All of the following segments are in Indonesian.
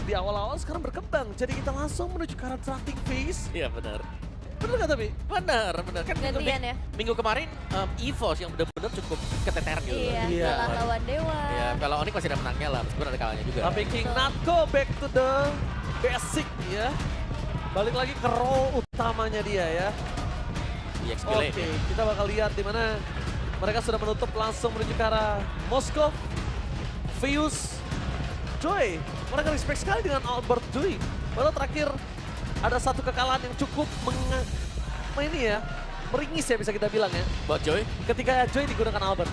di awal-awal sekarang berkembang. Jadi kita langsung menuju ke arah drafting phase. Iya benar. Bener gak tapi? Benar. Kan Gantian ya. minggu kemarin EVOS yang benar-benar cukup keteteran gitu. Iya, Iya. kalah lawan Dewa. Ya, kalau Onyx masih ada menangnya lah, meskipun ada kalahnya juga. Tapi King Natko back to the basic ya. Balik lagi ke role utamanya dia ya. EXP Oke, lane. kita bakal lihat di mana mereka sudah menutup langsung menuju ke arah Moskov, Fuse, Joy. Mereka respect sekali dengan Albert Joy. Padahal terakhir ada satu kekalahan yang cukup meringis ya bisa kita bilang ya. Buat Joy. Ketika Joy digunakan Albert.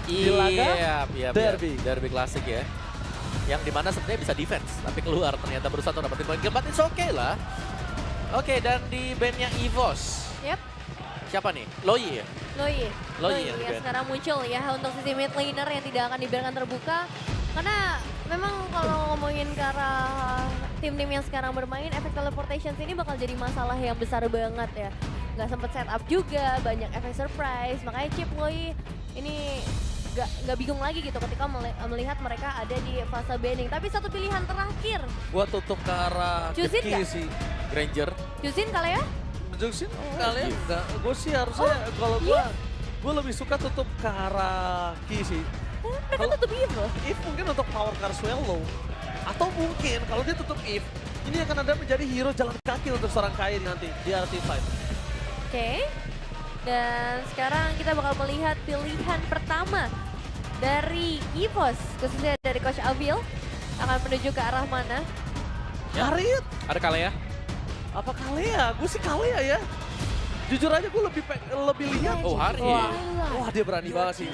Di laga Iya, derby. Derby klasik ya. Yang dimana sebenarnya bisa defense, tapi keluar ternyata baru satu dapetin poin keempat, it's okay lah. Oke, dan di bandnya EVOS. Yep, Siapa nih? Loi ya? Loi Loi ya yang sekarang muncul ya untuk sisi mid laner yang tidak akan dibiarkan terbuka. Karena memang kalau ngomongin ke arah tim-tim yang sekarang bermain, efek teleportation ini bakal jadi masalah yang besar banget ya. Nggak sempet setup juga, banyak efek surprise. Makanya Chip Loi ini nggak bingung lagi gitu ketika melihat mereka ada di fase banning. Tapi satu pilihan terakhir, Gua tutup ke arah Cusin Geki nggak? sih. Granger. Jusin kali ya? Jusin kalian enggak. Gue sih harusnya kalau gue lebih suka tutup ke arah Ki sih. Mereka Kalau- tutup Evo. If mungkin untuk power car swallow. Atau mungkin kalau dia tutup If, ini akan ada menjadi hero jalan kaki untuk seorang Kairi nanti di RT5. Oke. Dan sekarang kita bakal melihat pilihan pertama dari EVOS, khususnya dari Coach Abil. Akan menuju ke arah mana? Ya. Karit, Ada Kalea. apa Kalea? Gue sih Kalea ya. Jujur aja gue lebih lihat. Oh, Hari. Wah dia berani banget sih.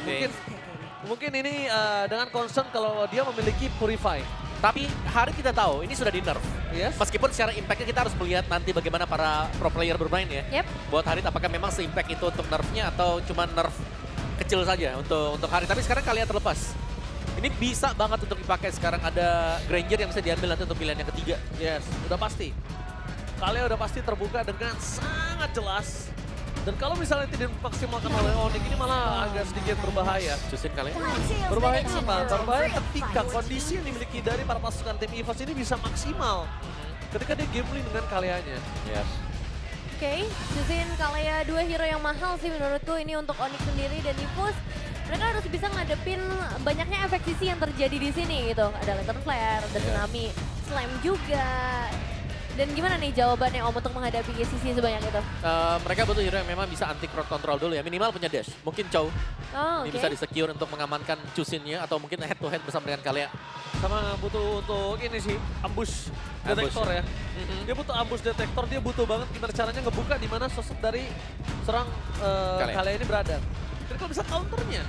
Mungkin ini dengan concern kalau dia memiliki Purify. Tapi Hari kita tahu, ini sudah di nerf. Yes. Meskipun secara impact-nya kita harus melihat nanti bagaimana para pro player bermain ya. Yep. Buat Harit apakah memang se-impact itu untuk nerfnya atau cuma nerf kecil saja untuk Harit. Tapi sekarang kalian terlepas. Ini bisa banget untuk dipakai sekarang ada Granger yang bisa diambil nanti untuk pilihan yang ketiga. Yes, udah pasti. Kalian udah pasti terbuka dengan sangat jelas. Dan kalau misalnya tidak dimaksimalkan oleh Onyx, ini malah agak sedikit berbahaya. Cusin kalian. Berbahaya kenapa? Berbahaya ketika kondisi yang dimiliki dari para pasukan tim EVOS ini bisa maksimal. Ketika dia gambling dengan kaliannya. Ya. Oke, Jusin Kalea dua hero yang mahal sih menurutku ini untuk Onyx sendiri dan EVOS. Mereka harus bisa ngadepin banyaknya efek sisi yang terjadi di sini gitu. Ada Lantern Flare, ada Tsunami, Slam juga. Dan gimana nih jawabannya Om untuk menghadapi sisi sebanyak itu? Mereka butuh hero yang memang bisa anti crowd control dulu ya. Minimal punya dash. Mungkin Chow. Oh, Ini oke. bisa di-secure untuk mengamankan Cusinnya atau mungkin head to head bersama dengan Kalea. Sama butuh untuk ini sih, ambush detektor ya. Dia butuh ambush detektor, dia butuh banget gimana caranya ngebuka di mana sosok dari serang Kalea ini berada. Dan kalau bisa counternya.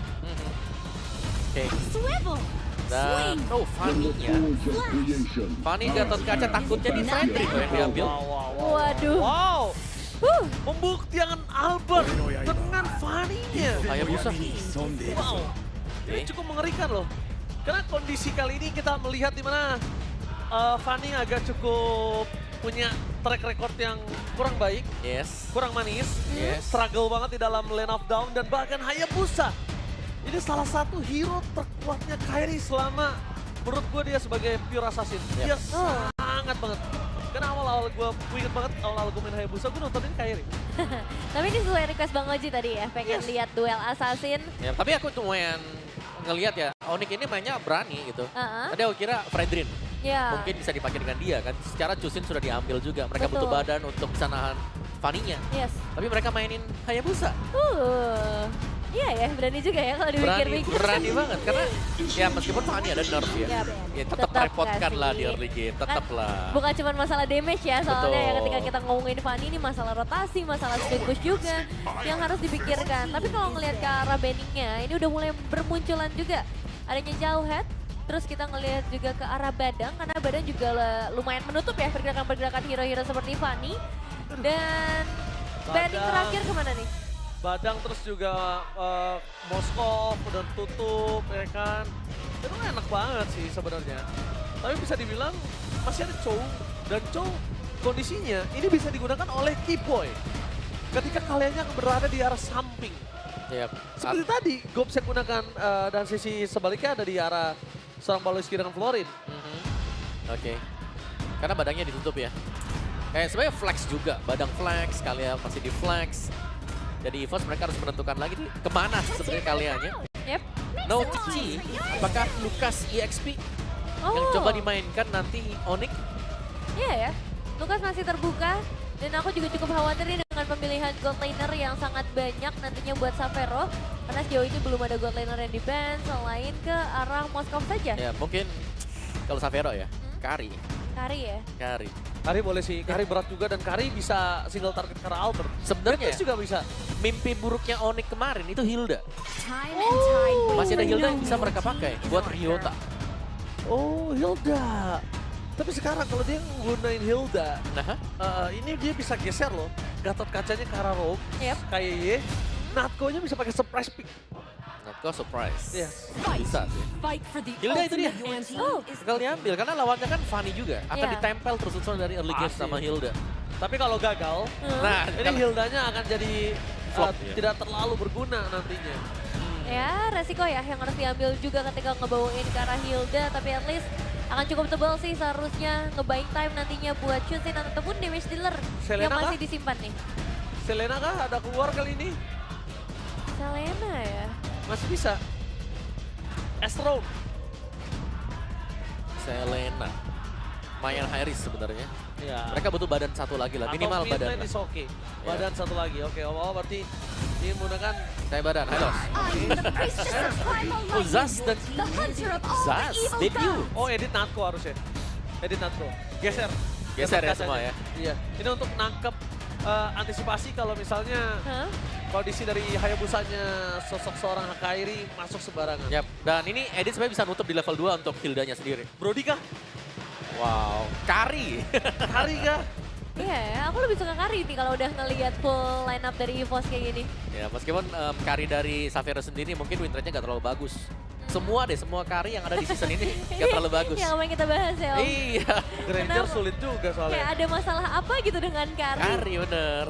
Oke. Swivel. Dan, Fanny-nya. Fanny Gatot Kaca takutnya di Friendly tuh yang diambil. Waduh. Wow. Membuktikan Albert dengan Fanny-nya. Hayabusa. Wow. Ini cukup mengerikan loh. Karena kondisi kali ini kita melihat di mana Fanny agak cukup punya track record yang kurang baik, Yes. kurang manis, Yes. struggle banget di dalam lane of down dan bahkan Hayabusa. Ini salah satu hero terkuatnya Kairi selama menurut gue dia sebagai pure assassin. Dia sangat banget. Karena awal-awal gue inget banget awal-awal gue main Hayabusa gue nontonin Kairi. Tapi ini sesuai request Bang Oji tadi ya, pengen lihat duel assassin. Ya, tapi aku lumayan ngelihat ya, Onyx ini mainnya berani gitu. Heeh. Tadi aku kira Fredrin Ya. mungkin bisa dipakai dengan dia kan. Secara Cusin sudah diambil juga. Mereka butuh Betul. badan untuk bisa nahan Fanny-nya. Yes. Tapi mereka mainin Hayabusa. Iya ya, berani juga ya kalau dipikir-pikir. Berani banget. Karena ya meskipun Fanny ada nerf ya. Yap. Ya tetap Tetap merepotkan lah kasih. di early game. Tetap Kan lah. Bukan cuma masalah damage ya, soalnya ya Betul. ketika kita ngomongin Fanny ini masalah rotasi, masalah speed push juga yang harus dipikirkan. Tapi kalau ngelihat ke arah banningnya, ini udah mulai bermunculan juga. Adanya jauh head, terus kita ngelihat juga ke arah Badang, karena Badang juga lumayan menutup ya pergerakan-pergerakan hero-hero seperti Fanny. Dan banning Badang. terakhir kemana nih? Badang terus juga Moskov udah tutup ya kan. Itu enak banget sih sebenarnya. Tapi bisa dibilang masih ada Chow dan Chow kondisinya ini bisa digunakan oleh Keyboy. Ketika kaliannya berada di arah samping. Yap. Seperti tadi Gobsek gunakan dan sisi sebaliknya ada di arah seorang Paloiski dengan Florin. Oke. Karena badannya ditutup ya. Kayak sebenarnya flex juga, badang flex, kalian masih di flex. Jadi EVOS mereka harus menentukan lagi nih kemana sebenarnya kaliannya. Yep. No TG, apakah Lukas EXP yang coba dimainkan nanti Onyx? Iya ya, Lukas masih terbuka. Dan aku juga cukup khawatir nih dengan pemilihan gold laner yang sangat banyak nantinya buat Xavero. Karena sejauh ini belum ada gold laner yang di-ban selain ke arah Moskov saja. Ya mungkin kalau Xavero ya, Kari. Kari ya. Kari. Kari boleh sih, Kari berat juga dan Kari bisa single target ke arah Albert. Sebenarnya Betis juga bisa. mimpi buruknya Onyx kemarin itu Hilda. Oh. Masih ada Hilda yang bisa mereka pakai buat Ryota. Oh, Hilda. Tapi sekarang kalau dia nggunain Hilda, Nah, ini dia bisa geser loh. Gatot kacanya ke arah Rogue, Yep. kayak Ye. Natko-nya bisa pakai surprise pick. Natko surprise. Yes. Bisa sih. Hilda itu dia. Oh. Tinggal diambil karena lawannya kan Fanny juga. Akan Iya. ditempel terus-terusan dari early game Pasti. sama Hilda. Tapi kalau gagal, Nah, ini kalau- Hildanya akan jadi Flop, ya. tidak terlalu berguna nantinya. Ya, resiko ya yang harus diambil juga ketika ngebawain ke arah Hilda. Tapi at least akan cukup tebal sih seharusnya nge-buying time nantinya buat Chunsin ataupun damage dealer yang Selena masih kah? disimpan nih. Selena kah ada keluar kali ini? Selena ya. Masih bisa. Astro. Selena. Mayan Harris sebenarnya. Ya. Mereka butuh badan satu lagi lah, minimal Atau badan. mid lane lah. is oke. Badan satu lagi. Oke, oh berarti dia menggunakan Saya badan, halo. Oh, Zaz dan Zaz, debut. oh edit Natko harusnya. Edit Natko. Geser. Geser ya Gatot semua kacanya. ya. Iya. Ini untuk nangkep antisipasi kalau misalnya Hah? kondisi dari Hayabusanya sosok seorang Kairi masuk sembarangan. Yap, dan ini Edit sebenarnya bisa nutup di level 2 untuk Hildanya sendiri. Brody kah? Wow, Kari. Kari kah? Iya ya, aku lebih suka Kari nih kalau udah ngelihat full lineup dari EVOS kayak gini. Ya, meskipun Kari dari Xavero sendiri mungkin win rate-nya gak terlalu bagus. Semua Kari yang ada di season ini gak terlalu bagus. Yang kemarin kita bahas ya Om. Iya, Granger Kenapa? sulit juga Kayak soalnya. ada masalah apa gitu dengan Kari. Kari bener.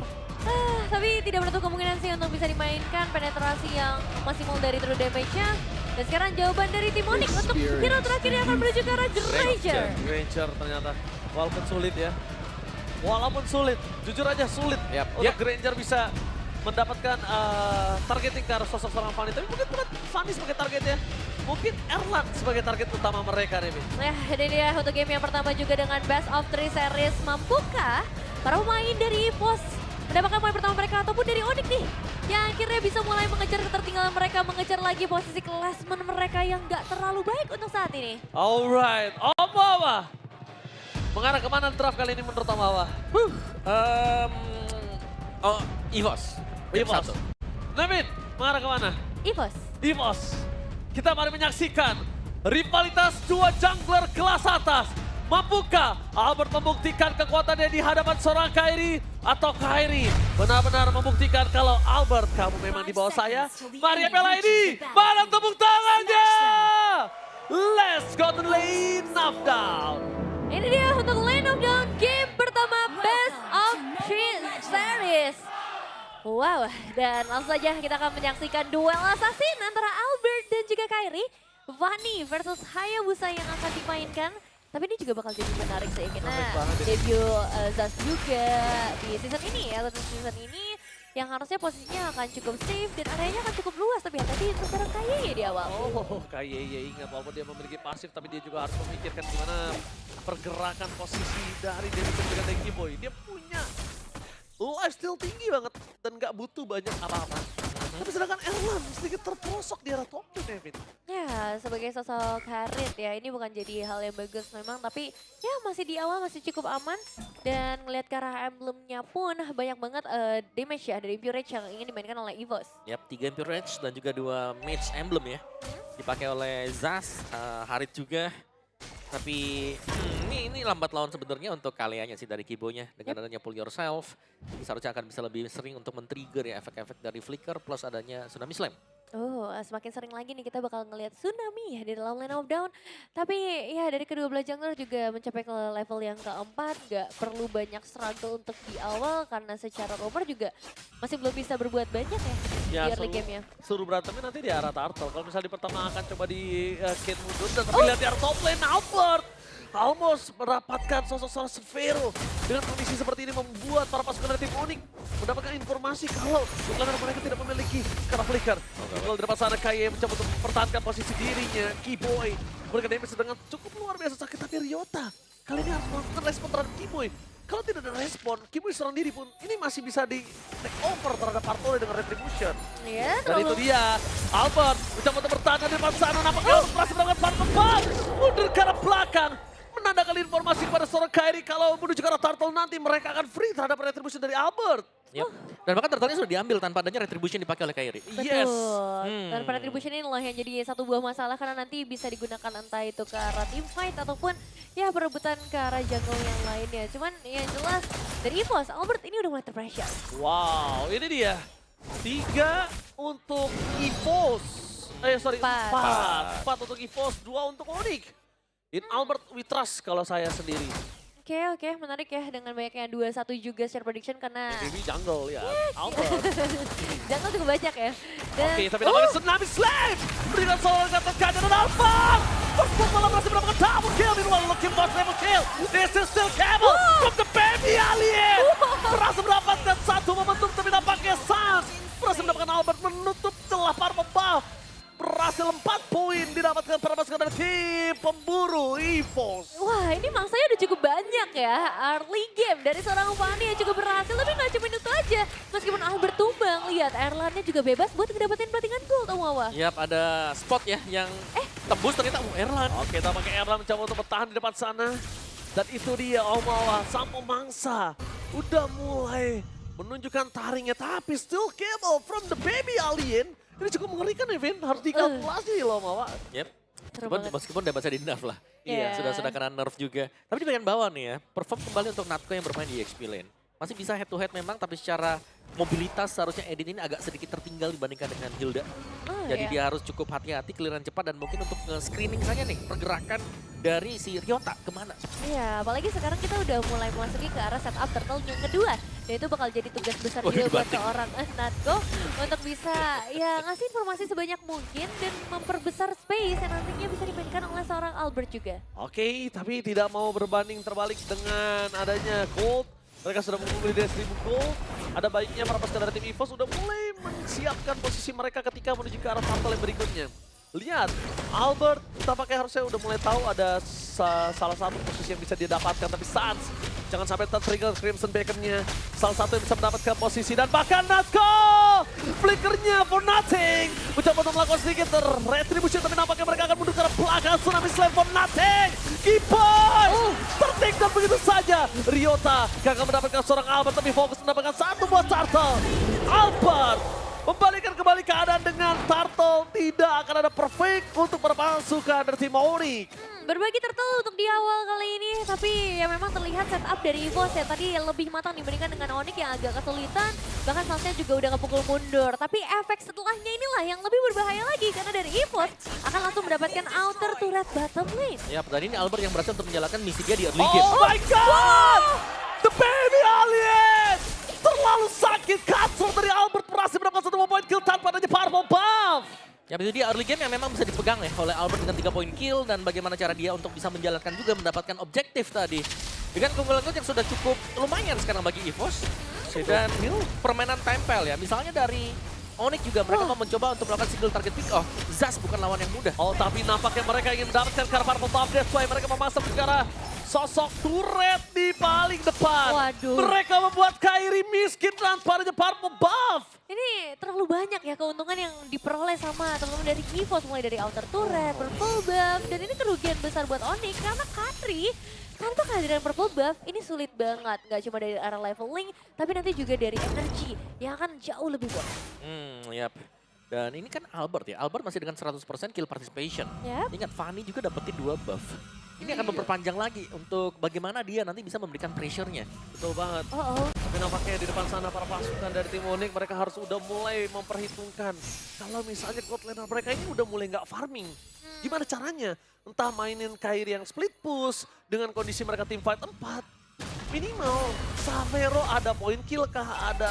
Tapi tidak menutup kemungkinan sih untuk bisa dimainkan penetrasi yang maksimal dari true damage-nya. Dan sekarang jawaban dari tim Onyx untuk hero terakhir yang akan menuju ke arah Granger. Granger ternyata. Walaupun sulit ya. Walaupun sulit. Jujur aja sulit. Yap. Untuk Ya. Granger bisa mendapatkan targeting ke arah sosok seorang Fanny. Tapi mungkin bukan Fanny sebagai targetnya. Mungkin Erlan sebagai target utama mereka nih. Min. Nah, ini dia untuk game yang pertama juga dengan Best of 3 series. Mampukah para pemain dari EVOS mendapatkan poin pertama mereka ataupun dari Onyx nih yang akhirnya bisa mulai mengejar ketertinggalan mereka, mengejar lagi posisi klasmen mereka yang gak terlalu baik untuk saat ini. Alright. Om Wawa. Mengarah kemana draft kali ini menurut Om Wawa? Oh, EVOS. EVOS. Nevin, mengarah kemana? EVOS. EVOS. Kita mari menyaksikan rivalitas dua jungler kelas atas. Mampukah Albert membuktikan kekuatannya di hadapan seorang Kairi atau Kairi benar-benar membuktikan kalau Albert kamu memang di bawah saya? Mari bela ini, mana tepuk tangannya? Let's go to lane of down. Ini dia untuk Lane of Dawn game pertama Best of 3 series. Wow, dan langsung saja kita akan menyaksikan duel assassin antara Albert dan juga Kairi. Fanny versus Hayabusa yang akan dimainkan. Tapi ini juga bakal jadi menarik sih karena Menarik banget ini. debut Zaz juga di season ini ya, atau season ini yang harusnya posisinya akan cukup safe dan areanya akan cukup luas, tapi hati-hati terserang Kaye di awal. Oh, Kaye ingat walaupun dia memiliki pasif tapi dia juga harus memikirkan gimana pergerakan posisi dari David dan juga Tanky Boy. Dia punya lifesteal tinggi banget dan nggak butuh banyak apa-apa. Tapi sedangkan Erlan sedikit terprosok di arah top lane, David. Ya, sebagai sosok Harit ya, ini bukan jadi hal yang bagus memang, tapi ya masih di awal masih cukup aman. Dan ngelihat ke arah emblemnya pun banyak banget damage ya dari Pure Rage yang ingin dimainkan oleh EVOS. Yap, 3 Impure Rage dan juga 2 Mage Emblem ya. Dipakai oleh Zaz, Harit juga. Tapi ini lambat laun sebenarnya untuk kaliannya sih dari Kibonya. Dengan adanya Pull Yourself, ini seharusnya akan bisa lebih sering untuk men-trigger ya efek-efek dari Flicker plus adanya Tsunami Slam. Oh, semakin sering lagi nih kita bakal ngelihat tsunami ya di dalam Lane of Dawn. Tapi ya dari kedua belah jungler juga mencapai ke level yang keempat. Gak perlu banyak struggle untuk di awal karena secara roamer juga masih belum bisa berbuat banyak ya, di early game-nya. Seluruh berantemnya nanti di arah Turtle. Kalau misalnya di pertama akan coba di Kate mundur dan tapi lihat di arah top lane Albert. almost mendapatkan sosok Severo. Dengan kondisi seperti ini membuat para pasukan dari tim Onyx mendapatkan informasi kalau lawan mereka tidak memiliki Kara Flicker. Kalau di depan sana KY mencoba untuk mempertahankan posisi dirinya. Keyboy memberikan damage dengan cukup luar biasa sakit, tapi Ryota kali ini harus melakukan respon terhadap Keyboy. Kalau tidak ada respon, Keyboy serang diri pun ini masih bisa di take over terhadap Partole dengan Retribution. Iya, Dan itu dia, Albert mencoba untuk bertahan di depan sana, nampaknya Albert berhasil mendapatkan part kembang. Mundur ke arah belakang, menandakan informasi kepada seorang Kairi kalau menuju ke arah Turtle nanti mereka akan free terhadap Retribution dari Albert. Yep. Dan bahkan turtle-nya sudah diambil tanpa adanya retribution dipakai oleh Kairi. Yes. Betul. Dan retribution ini loh yang jadi satu buah masalah karena nanti bisa digunakan entah itu ke arah team fight ataupun ya perebutan ke arah jungle yang lainnya. Cuman yang jelas dari EVOS, Albert ini udah mulai terpressure. Wow, ini dia. 3 untuk EVOS. Empat. 4 untuk EVOS, 2 untuk Onyx. In Albert we trust kalau saya sendiri. Oke, menarik ya dengan banyaknya 2-1 juga share prediction karena Ini jungle ya, Albert. jungle juga banyak ya. Dan, Oke, tapi namanya Tsunami Slave. Berikan seorang kata kaca dan Albert. First blood malah berhasil mendapatkan double kill. Meanwhile looking for triple kill. This is still Camel from the baby alien. Berhasil mendapatkan satu momentum tapi nampaknya Sans berhasil mendapatkan Albert menutup celah purple buff. Berhasil 4 poin didapatkan para pasukan dari tim pemburu EVOS. wah ini mangsanya udah cukup banyak ya. Early game dari seorang Fanny yang cukup berhasil tapi nggak cuma itu aja. Meskipun Albert tumbang, lihat Erlannya juga bebas buat ngedapetin platingan gold Omawa. Yap, ada spot ya yang tembus ternyata Erlan. Oke, tampaknya Erlan mencoba untuk bertahan di depan sana. Dan itu dia Omawa, sang pemangsa. Udah mulai menunjukkan taringnya, tapi still Cable from the baby alien. Ini cukup mengerikan ya, Vin. Harus dikalkulasi loh, Omawa. Yep. Seru Meskipun, banget. meskipun udah bisa di nerf lah. Iya. Sudah kena nerf juga. Tapi di bagian bawah nih ya, perform kembali untuk Natko yang bermain di XP lane. Masih bisa head to head memang, tapi secara mobilitas seharusnya Edin ini agak sedikit tertinggal dibandingkan dengan Hilda. Oh, Jadi iya. dia harus cukup hati-hati, clearan cepat dan mungkin untuk nge-screening saja nih pergerakan dari si Ryota kemana. Iya, apalagi sekarang kita udah mulai memasuki ke arah setup turtle yang kedua. Dan itu bakal jadi tugas besar Oh, juga buat dibanting. seorang Natko untuk bisa ya ngasih informasi sebanyak mungkin dan memperbesar space yang nantinya bisa dimainkan oleh seorang Albert juga. Oke, tapi tidak mau berbanding terbalik dengan adanya Gold. Mereka sudah mengungguli dari 1000 Gold. Ada baiknya para pasukan dari tim EVOS sudah mulai menyiapkan posisi mereka ketika menuju ke arah turtle yang berikutnya. Lihat, Albert tampaknya harusnya udah mulai tahu ada salah satu posisi yang bisa dia dapatkan. Tapi Sans, jangan sampai tertrigger Crimson Beacon-nya. Salah satu yang bisa mendapatkan posisi dan bahkan Natko! Flickernya for nothing. Mencoba untuk melakukan sedikit retribution, tapi nampaknya mereka akan mundur ke arah belakang. Tsunami Slave for nothing. Keyboy! Tertinggal begitu saja. Ryota gagal mendapatkan seorang Albert, tapi fokus mendapatkan satu buah turtle. Albert membalikan kembali keadaan dengan turtle. Tidak akan ada perfect untuk para pasukan dari tim Onyx. Berbagi turtle untuk di awal kali ini, tapi ya memang terlihat setup dari EVOS ya tadi lebih matang dibandingkan dengan Onyx yang agak kesulitan. Bahkan Sansnya juga udah ngepukul mundur. Tapi efek setelahnya inilah yang lebih berbahaya lagi karena dari EVOS akan langsung mendapatkan outer turret bottom lane. Yap, dan ini Albert yang berhasil untuk menjalankan misi dia di early game. Oh my god! The baby alien! Terlalu sakit. Cancel dari Albert berhasil mendapatkan satu poin kill tanpa adanya purple buff. Ya itu dia early game yang memang bisa dipegang ya oleh Albert dengan 3 poin kill dan bagaimana cara dia untuk bisa menjalankan juga mendapatkan objektif tadi. Dengan keunggulan yang sudah cukup lumayan sekarang bagi EVOS. Dan permainan tempel ya, misalnya dari Onyx juga mereka mau mencoba untuk melakukan single target pick off. Zas bukan lawan yang mudah. Oh, tapi nampaknya mereka ingin mendapatkan karena purple buff. That's why mereka memasang ke arah sosok turret di paling depan. Waduh. Mereka membuat Kairi miskin tanpa adanya purple buff. Ini terlalu banyak ya keuntungan yang diperoleh sama teman-teman dari EVOS, mulai dari outer turret, purple buff, dan ini kerugian besar buat Onyx karena Katri tanpa kehadiran purple buff ini sulit banget. Gak cuma dari arah leveling, tapi nanti juga dari energi yang akan jauh lebih buruk. Yap. Dan ini kan Albert ya, Albert masih dengan 100% kill participation. Yap. Ingat, Fanny juga dapetin 2 buff. Ini akan memperpanjang lagi untuk bagaimana dia nanti bisa memberikan pressure-nya. Betul banget. Oh. Tapi nampaknya di depan sana para pasukan dari tim Onyx mereka harus udah mulai memperhitungkan. Kalau misalnya god laner mereka ini udah mulai nggak farming. Gimana caranya? Entah mainin Kairi yang split push dengan kondisi mereka team fight 4. Minimal Savero ada point kill kah? Ada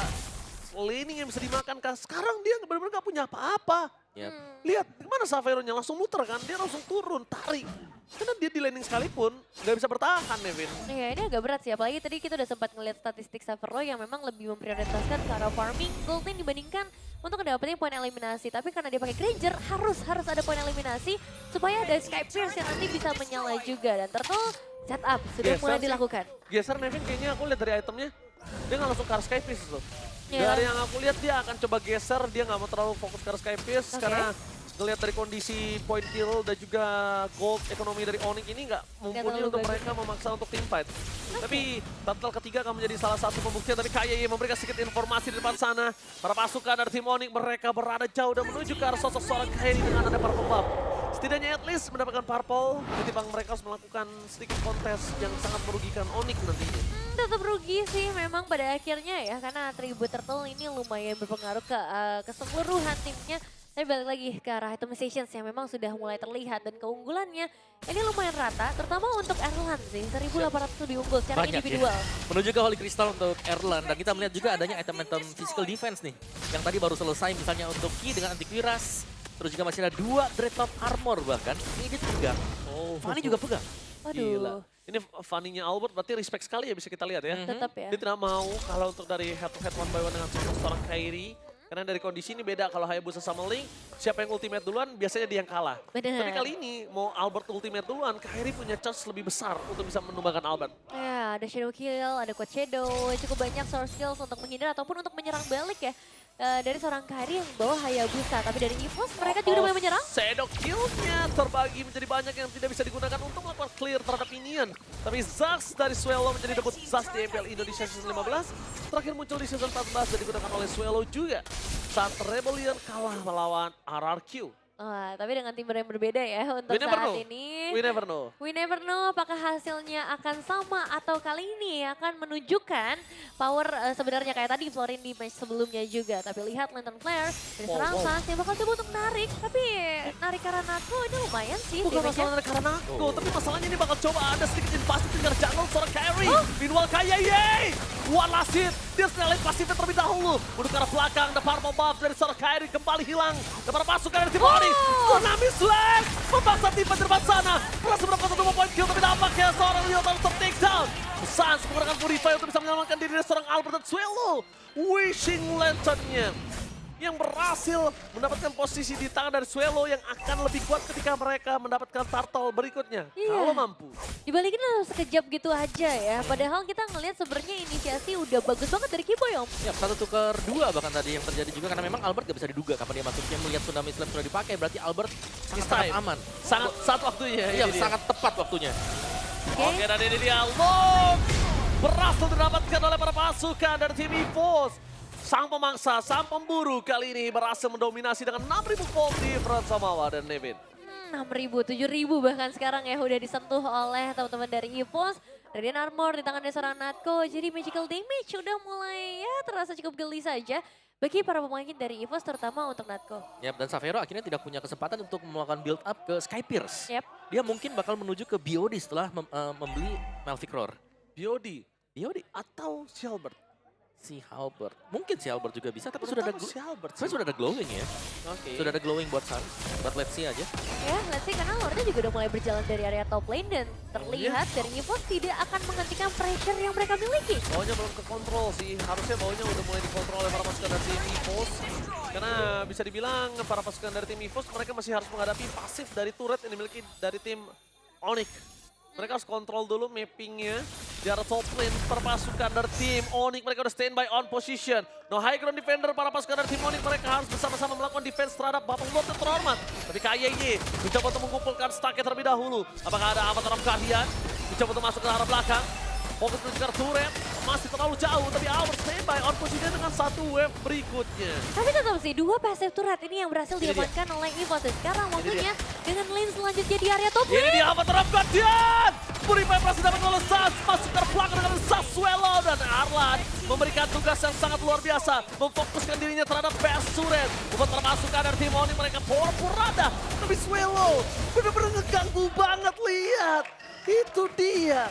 laning yang bisa dimakan kah? Sekarang dia benar-benar nggak punya apa-apa. Yap. Lihat, gimana Savero-nya langsung muter kan? Dia langsung turun, tarik. Karena dia di landing sekalipun nggak bisa bertahan, Nevin. Iya, ini agak berat sih. Apalagi tadi kita udah sempat ngeliat statistik Savero yang memang lebih memprioritaskan ke arah farming gold lane dibandingkan untuk mendapatkan poin eliminasi. Tapi karena dia pakai Granger, harus ada poin eliminasi supaya ada Sky Pierce yang nanti bisa menyala juga. Dan Turtle setup sudah Geser mulai sih. dilakukan. Geser Nevin kayaknya aku lihat dari itemnya, dia nggak langsung ke arah Sky Pierce loh. Iya. Dari yang aku lihat dia akan coba geser, dia nggak mau terlalu fokus ke arah Sky Pierce Oke. karena ngelihat dari kondisi point kill dan juga gold ekonomi dari Onyx ini nggak mumpuni terlalu untuk bagus. mereka memaksa untuk team fight. Tapi battle ketiga akan menjadi salah satu pembuktian, tapi KYY memberikan sedikit informasi di depan sana. Para pasukan dari tim Onyx mereka berada jauh dan menuju ke arah sosok seorang Kairi dengan ada purple buff. Setidaknya at least mendapatkan purple, ketimbang mereka harus melakukan sedikit kontes yang sangat merugikan Onyx nantinya. Tetap rugi sih memang pada akhirnya ya, karena atribut Turtle ini lumayan berpengaruh ke keseluruhan timnya. Tapi balik lagi ke arah itemizations yang memang sudah mulai terlihat dan keunggulannya ini lumayan rata, terutama untuk Erlan sih, 1.800 lebih unggul secara Banyak individual. ya. Menuju ke Holy Crystal untuk Erlan. Dan kita melihat juga adanya item-item physical defense nih. Yang tadi baru selesai misalnya untuk Ki dengan antivirus. Terus juga masih ada 2 Dreadnought Armor bahkan. Ini dia pegang. Oh, Fanny juga pegang. Gila. Waduh, Ini Fanny-nya Albert berarti respect sekali ya bisa kita lihat ya. tetap ya. Dia tidak mau kalau untuk dari head to head one by one dengan seorang Kairi. Karena dari kondisi ini beda kalau Hayabusa sama Link, siapa yang ultimate duluan biasanya dia yang kalah. Bener. Tapi kali ini mau Albert ultimate duluan, Kairi punya chance lebih besar untuk bisa menumbangkan Albert. Ya, ada Shadow Kill, ada Quad Shadow, cukup banyak source skills untuk menghindar ataupun untuk menyerang balik ya. Dari seorang Kairi yang bawa Hayabusa, tapi dari EVOS mereka juga udah mulai menyerang. Shadow kill-nya terbagi menjadi banyak yang tidak bisa digunakan untuk melakukan clear terhadap minion. Tapi Zax dari Swallow menjadi debut Zax di MPL Indonesia Season 15. Terakhir muncul di Season 14 dan digunakan oleh Swallow juga. Saat Rebellion kalah melawan RRQ. Wah, tapi dengan tim yang berbeda ya untuk We never saat know. ini. We never know. We never know apakah hasilnya akan sama atau kali ini akan menunjukkan power sebenarnya kayak tadi Florin di match sebelumnya juga. Tapi lihat Lantern Flare dari Wow, serang wow. Sans yang bakal coba untuk narik. Tapi narik karena Nako ini lumayan sih Bukan damage-nya. masalah karena aku, Oh. tapi masalahnya ini bakal coba ada sedikit invasi tinggal jungle seorang Kairi. Meanwhile KYY, Walasit, dia senilai pasifnya terlebih dahulu. Menuju ke arah belakang, the purple buff dari seorang Kairi kembali hilang. Dan para pasukan dari tim Onyx, Tsunami Slam, memaksa tim di depan sana. Berhasil mendapatkan 2 point kill, tapi dampaknya seorang Leo harus take down. Sans menggunakan Purify untuk bisa menyelamatkan diri dari seorang Albert dan Swallow. Wishing Lantern-nya yang berhasil mendapatkan posisi di tangan dari Swallow yang akan lebih kuat ketika mereka mendapatkan turtle berikutnya. Iya. Kalau mampu. Dibalikin harus sekejap gitu aja ya. Padahal kita ngelihat sebenarnya inisiasi udah bagus banget dari Kiboy Om. Ya, 1 tukar 2 bahkan tadi yang terjadi juga. Karena memang Albert gak bisa diduga kapan dia masuknya. Melihat Tsunami Slam sudah dipakai, berarti Albert This sangat time. aman. Sangat saat waktunya. Iya, ini dia. sangat tepat waktunya. Oke, dan ini dia Long berhasil didapatkan oleh para pasukan dari tim EVOS. Sang pemangsa, sang pemburu kali ini berhasil mendominasi dengan 6.000 volt difference Samawa dan Nevin. 6.000, 7.000 bahkan sekarang ya udah disentuh oleh teman-teman dari EVOS. Radiant Armor di tangan dari seorang Natko, jadi magical damage udah mulai ya terasa cukup geli saja bagi para pemain dari EVOS terutama untuk Natko. Yap, dan Savero akhirnya tidak punya kesempatan untuk melakukan build up ke Sky Pierce. Yep. Dia mungkin bakal menuju ke BOD setelah membeli Melvic Roar. BOD BOD? atau si Albert? Si Halbert. Mungkin si Halbert juga bisa, tapi Menurut sudah ada aku si Albert sebenarnya sudah ada glowing ya. Oke. Sudah ada glowing buat Sun. But let's see aja. Ya, let's see karena Lordnya juga udah mulai berjalan dari area top lane dan terlihat dari EVOS tidak akan menghentikan pressure yang mereka miliki. Bawahnya belum ke kontrol sih, harusnya bawahnya udah mulai dikontrol oleh para pasukan dari tim EVOS. Karena bisa dibilang para pasukan dari tim EVOS mereka masih harus menghadapi pasif dari turret yang dimiliki dari tim Onyx. Mereka harus kontrol dulu mappingnya di arah top lane per pasukan dari tim Onyx. Mereka udah standby on position. No high ground defender para pasukan dari tim Onyx. Mereka harus bersama-sama melakukan defense terhadap Bapak Lord yang terhormat. Tapi KYY mencoba untuk mengumpulkan stacknya terlebih dahulu. Apakah ada Avatar of Guardian? Mencoba untuk masuk ke arah belakang. Fokus menuju ke turret, masih terlalu jauh. Tapi Albert standby on position dengan 1 wave berikutnya. Tapi tetap sih, 2 passive turret ini yang berhasil Ini dia. diamankan oleh EVOS. Dan sekarang waktunya dengan lane selanjutnya di area top Ini lane. dia Avatar of Guardian. Purify berhasil dapat oleh Sans. Masuk ke belakang dengan Sans Swallow. Dan Arlan memberikan tugas yang sangat luar biasa. Memfokuskan dirinya terhadap best turret. Membuat termasukkan dari tim Onyx mereka powerful rada. Tapi Swallow bener-bener ngeganggu banget, lihat. Itu dia.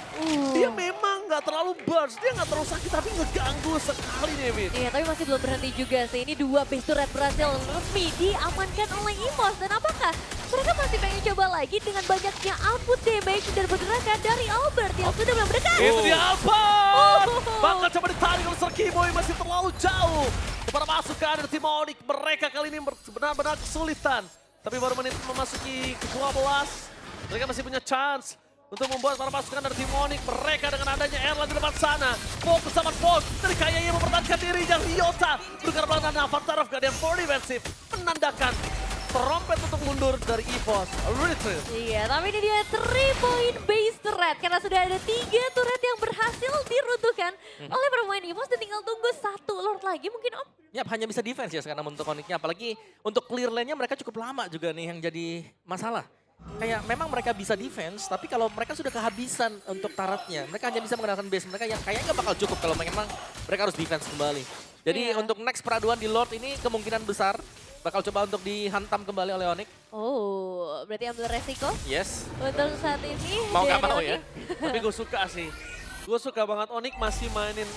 Dia memang nggak terlalu burst. Dia nggak terlalu sakit tapi ngeganggu sekali Nevin. Iya, tapi masih belum berhenti juga sih. Ini 2 base turret berhasil resmi diamankan oleh EVOS. Dan apakah mereka masih pengen coba lagi dengan banyaknya output damage dan pergerakan dari Albert yang sudah mulai mendekat. Itu dia Albert! Oh. Bakal coba ditarik oleh Serkiboy, masih terlalu jauh. Kepada masuk ke ada tim Onyx, mereka kali ini benar-benar kesulitan. Tapi baru menit memasuki ke-12, mereka masih punya chance untuk membuat para pasukan dari tim Onyx. Mereka dengan adanya Erlan di depan sana, fokus sama Fox, dari kayaknya mempertahankan dirinya. Ryota bergerak belakang Avatar of Guardian for defensive, menandakan trompet untuk mundur dari EVOS. Retreat. Iya, tapi ini dia 3-point base turret. Karena sudah ada 3 turret yang berhasil diruntuhkan oleh pemain EVOS. Dan tinggal tunggu 1 Lord lagi mungkin Om. Yap, hanya bisa defense ya sekarang untuk Onyx-nya. Apalagi untuk clear lane-nya mereka cukup lama juga nih yang jadi masalah. Kayak memang mereka bisa defense, tapi kalau mereka sudah kehabisan untuk turretnya, mereka hanya bisa menggunakan base mereka yang kayaknya nggak bakal cukup kalau memang mereka harus defense kembali. Jadi Iya. untuk next peraduan di Lord ini kemungkinan besar bakal coba untuk dihantam kembali oleh Onyx. Oh, berarti ambil resiko Yes. untuk saat ini. Mau nggak dari mau Onyx. ya. Tapi gue suka sih. Gue suka banget Onyx masih mainin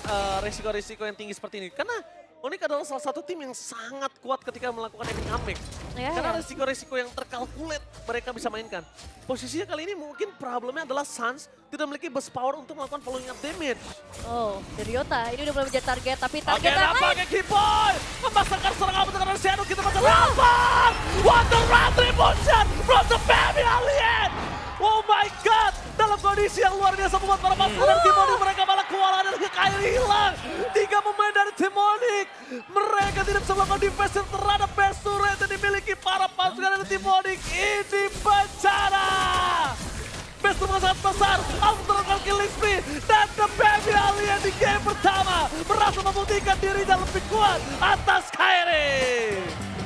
resiko-resiko yang tinggi seperti ini. Karena Onyx adalah salah satu tim yang sangat kuat ketika melakukan epic comeback. Ya, Karena ya. resiko-resiko yang terkalkulat mereka bisa mainkan. Posisinya kali ini mungkin problemnya adalah Suns tidak memiliki burst power untuk melakukan following up damage. Oh, dari Ryota ini udah mulai menjadi target. Tapi Oke, target yang Rafa lain. ke Kiboy. Memasangkan serangan untuk arah Shadow. Kita baca Rafa. Wonder Retribution from the Baby Alien. Oh my God. Dalam kondisi yang luar biasa membuat para pasukan dari tim Onyx. Mereka malah kewalahan dan kekayaan hilang. 3 pemain dari tim Onyx. Mereka tidak bisa melakukan defense terhadap best turret yang dimiliki para pasukan dari tim Onyx. Ini bencana. Best turret sangat besar. Alter kill spree. Dan the Baby Alien di game pertama berhasil membuktikan dirinya lebih kuat atas Kairi.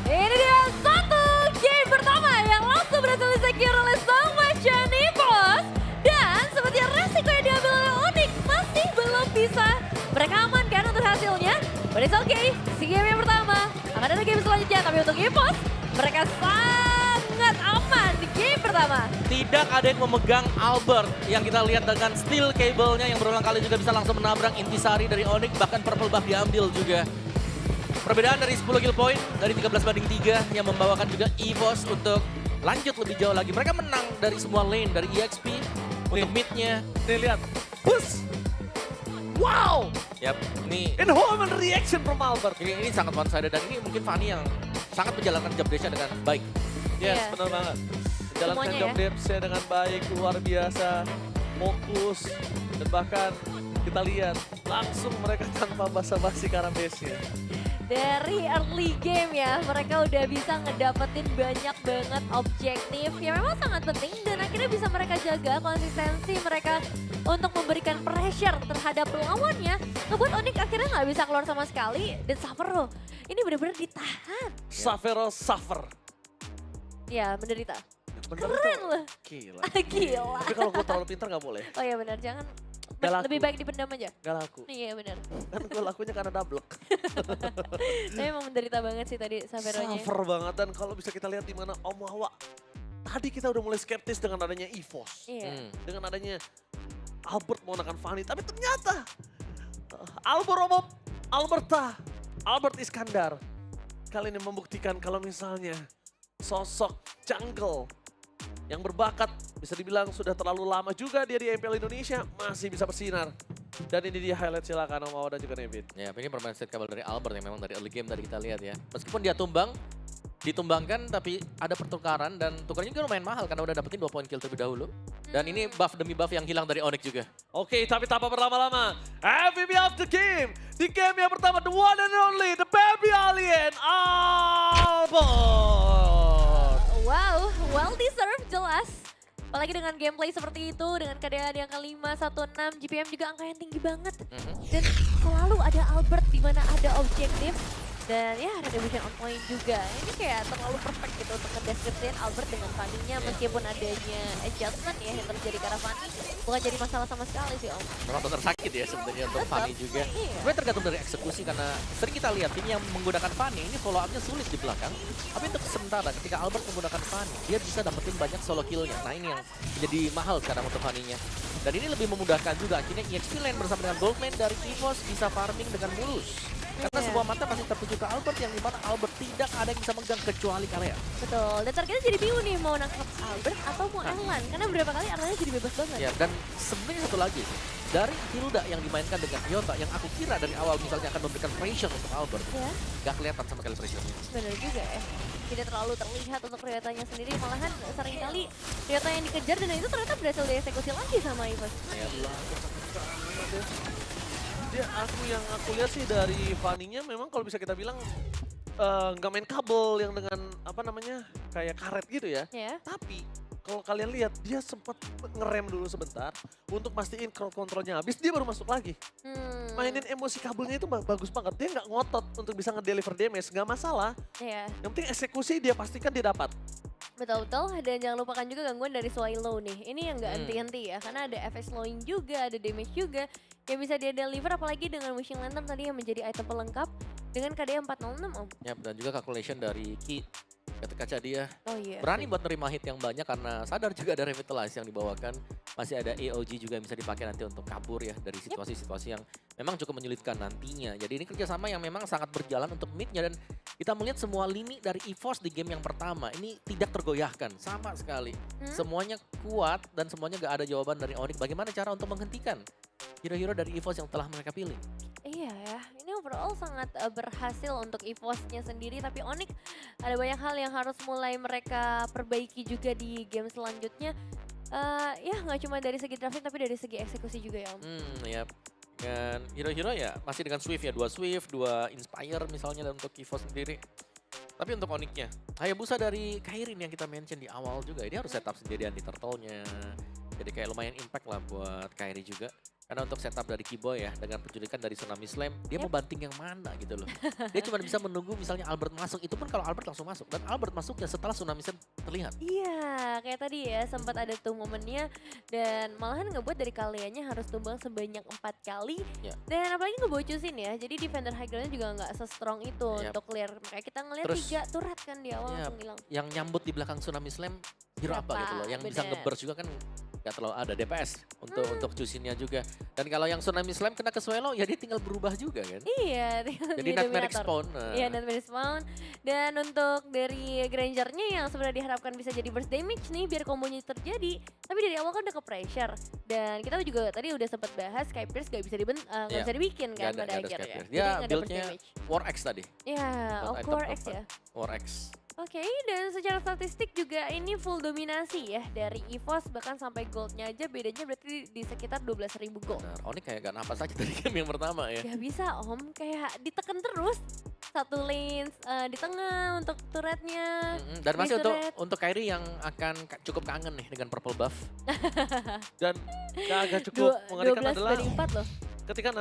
Ini dia 1 game pertama yang langsung berhasil di-secure oleh sang Macan EVOS. Dan seperti resiko yang diambil oleh Onyx masih belum bisa mereka amankan untuk hasilnya. But it's okay, si game yang pertama akan ada game selanjutnya. Tapi untuk EVOS, mereka sangat aman di game pertama. Tidak ada yang memegang Albert yang kita lihat dengan steel cable-nya yang berulang kali juga bisa langsung menabrak intisari dari Onyx. Bahkan purple buff diambil juga. Perbedaan dari 10 kill point dari 13-3 yang membawakan juga EVOS untuk lanjut lebih jauh lagi. Mereka menang dari semua lane, dari EXP untuk mid-nya. Nih lihat, push. Wow, Yap, ini inhuman reaction from Albert. ini sangat one-sided dan ini mungkin Fanny yang sangat menjalankan job desk-nya dengan baik. Yes, Iya. benar banget. Menjalankan Semuanya job ya. depth-nya dengan baik, luar biasa, fokus, dan bahkan kita lihat langsung mereka tanpa basa-basi ke arah base-nya. Dari early game ya, mereka udah bisa ngedapetin banyak banget objektif yang memang sangat penting dan akhirnya bisa mereka jaga konsistensi mereka untuk memberikan pressure terhadap lawannya. Ngebuat Onyx akhirnya nggak bisa keluar sama sekali dan Savero ini benar-benar ditahan. Savero suffer. Ya, menderita. Bener Keren itu. loh. Gila. Gila. Tapi kalau gue terlalu pintar nggak boleh. Oh iya benar, jangan. Gak laku. Lebih baik dipendam aja. Gak laku. Iya benar. Kan gue lakunya karena double. Tapi emang menderita banget sih tadi Saveronya. Suffer banget. Dan kalau bisa kita lihat di mana Om Hawa. Tadi kita udah mulai skeptis dengan adanya EVOS. Iya. Dengan adanya Albert menggunakan Fanny. Tapi ternyata Albert Iskandar kali ini membuktikan kalau misalnya sosok jungle yang berbakat bisa dibilang sudah terlalu lama juga dia di MPL Indonesia masih bisa bersinar. Dan ini dia highlight, silakan Om Awa dan juga Nevin. Ya, ini permainan set kabel dari Albert yang memang dari early game tadi kita lihat ya. Meskipun dia ditumbangkan tapi ada pertukaran dan tukarnya juga lumayan mahal karena udah dapetin 2 poin kill terlebih dahulu. Dan ini buff demi buff yang hilang dari Onyx juga. Oke, tapi tanpa berlama-lama, MVP of the game. Di game yang pertama, the one and only, the Baby Alien, Albert. Wow, well deserved jelas. Apalagi dengan gameplay seperti itu, dengan keadaan yang ke-5-1-6, GPM juga angka yang tinggi banget. Dan selalu ada Albert di mana ada objektif. Dan ya Redemption on point juga. Ini kayak terlalu perfect gitu untuk ngedeskripsiin Albert dengan Fanny-nya. Meskipun adanya adjustment ya yang terjadi karena Fanny. Bukan jadi masalah sama sekali sih Om. Memang benar sakit ya sebenarnya untuk Tetap. Fanny juga. Iya. Sebenarnya tergantung dari eksekusi karena sering kita lihat tim yang menggunakan Fanny ini follow up-nya sulit di belakang. Tapi untuk sementara ketika Albert menggunakan Fanny, dia bisa dapetin banyak solo kill-nya. Nah ini yang jadi mahal sekarang untuk Fanny-nya. Dan ini lebih memudahkan juga akhirnya EXP Lane bersama dengan Goldman dari EVOS bisa farming dengan mulus. Karena Iya. semua mata masih tertuju ke Albert yang dimana Albert tidak ada yang bisa megang kecuali Kalea. Betul, dan targetnya jadi bingung nih mau nangkap Albert atau mau Erlan. Karena beberapa kali Erlannya jadi bebas banget. Ya, dan sebenarnya satu lagi, dari Hilda yang dimainkan dengan Hyota yang aku kira dari awal misalnya akan memberikan pressure untuk Albert, Ya, gak kelihatan sama kali pressure-nya. benar juga ya. Tidak terlalu terlihat untuk Ryotanya sendiri, malahan seringkali Ryota yang dikejar dan itu ternyata berhasil dieksekusi lagi sama EVOS. Ya, Dia yang aku lihat sih dari Fanny-nya memang kalau bisa kita bilang nggak main kabel yang dengan apa namanya kayak karet gitu ya. Ya, Tapi kalau kalian lihat dia sempat ngerem dulu sebentar untuk mastiin crowd controlnya habis dia baru masuk lagi. Mainin emosi kabelnya itu bagus banget. Dia nggak ngotot untuk bisa ngedeliver damage, nggak masalah. ya. Yang penting eksekusi dia pastikan dia dapat. Betul-betul, dan jangan lupakan juga gangguan dari Swallow nih. Ini yang nggak Hmm. henti-henti ya, karena ada efek slowing juga, ada damage juga yang bisa dia deliver, apalagi dengan Wishing Lantern tadi yang menjadi item pelengkap dengan KD 406 Om. ya, dan juga calculation dari Ki ketika dia Oh iya. berani buat nerima hit yang banyak karena sadar juga ada Revitalize yang dibawakan. Masih ada AOG juga yang bisa dipakai nanti untuk kabur ya dari situasi-situasi yang memang cukup menyulitkan nantinya. Jadi ini kerjasama yang memang sangat berjalan untuk midnya dan kita melihat semua lini dari EVOS di game yang pertama ini tidak tergoyahkan sama sekali. Semuanya kuat dan semuanya gak ada jawaban dari Onyx. Bagaimana cara untuk menghentikan hero-hero dari EVOS yang telah mereka pilih? Iya ya, ini overall sangat berhasil untuk EVOS-nya sendiri, tapi Onyx ada banyak hal yang harus mulai mereka perbaiki juga di game selanjutnya. Ya nggak cuma dari segi drafting tapi dari segi eksekusi juga ya Om. Ya. Dan hero-hero ya masih dengan Swift ya, 2 Swift, 2 Inspire misalnya dan untuk EVOS sendiri. Tapi untuk Onyx-nya, Hayabusa dari Kairin yang kita mention di awal juga, ini harus setup sendirian di turtle-nya. Jadi kayak lumayan impact lah buat Kairi juga. Karena untuk setup dari Kiboy ya, dengan penculikan dari Tsunami Slam, dia mau banting yang mana gitu loh. Dia cuma bisa menunggu misalnya Albert masuk, itu pun kalau Albert langsung masuk. Dan Albert masuknya setelah Tsunami Slam terlihat. Iya, kayak tadi ya sempat ada tuh momennya dan malahan ngebuat dari kaliannya harus tumbang sebanyak 4 kali. Ya. Dan apalagi ngebocusin ya, jadi defender high ground-nya juga nggak se-strong itu Yap. untuk clear. Kayak kita ngeliat Terus, 3 turret kan di awal Yap. langsung hilang. Yang nyambut di belakang Tsunami Slam, hero apa Siapa? gitu loh. Yang bisa Bener. nge-burst juga kan gak terlalu ada. DPS untuk Jusinnya juga. Dan kalau yang Tsunami Slam kena ke Swallow, ya dia tinggal berubah juga kan. Iya, tinggal Jadi jadi Nightmare dominator. Spawn. Nah. Iya, Nightmare Spawn. Dan untuk dari Granger-nya yang sebenarnya diharapkan bisa jadi burst damage nih biar kombonya terjadi. Tapi dari awal kan udah ke pressure. Dan kita juga tadi udah sempat bahas Sky Pierce gak bisa Iya. bisa dibikin kan Nggak pada ada Sky akhirnya. Pierce. Jadi Dia nggak ada burst build-nya damage. War X tadi. Ya, Buat item Core X keempat. ya. War X. Oke, dan secara statistik juga ini full dominasi ya dari EVOS, bahkan sampai goldnya aja bedanya berarti di sekitar 12.000 gold. Benar. Onyx kayak gak napas aja dari game yang pertama ya. Gak bisa Om, kayak ditekan terus. Satu lane di tengah untuk turretnya. Dan masih Mr. untuk Red. untuk Kairi yang akan cukup kangen nih dengan purple buff. Dan yang agak cukup mengerikan 12 adalah banding 4 loh. ketika nanti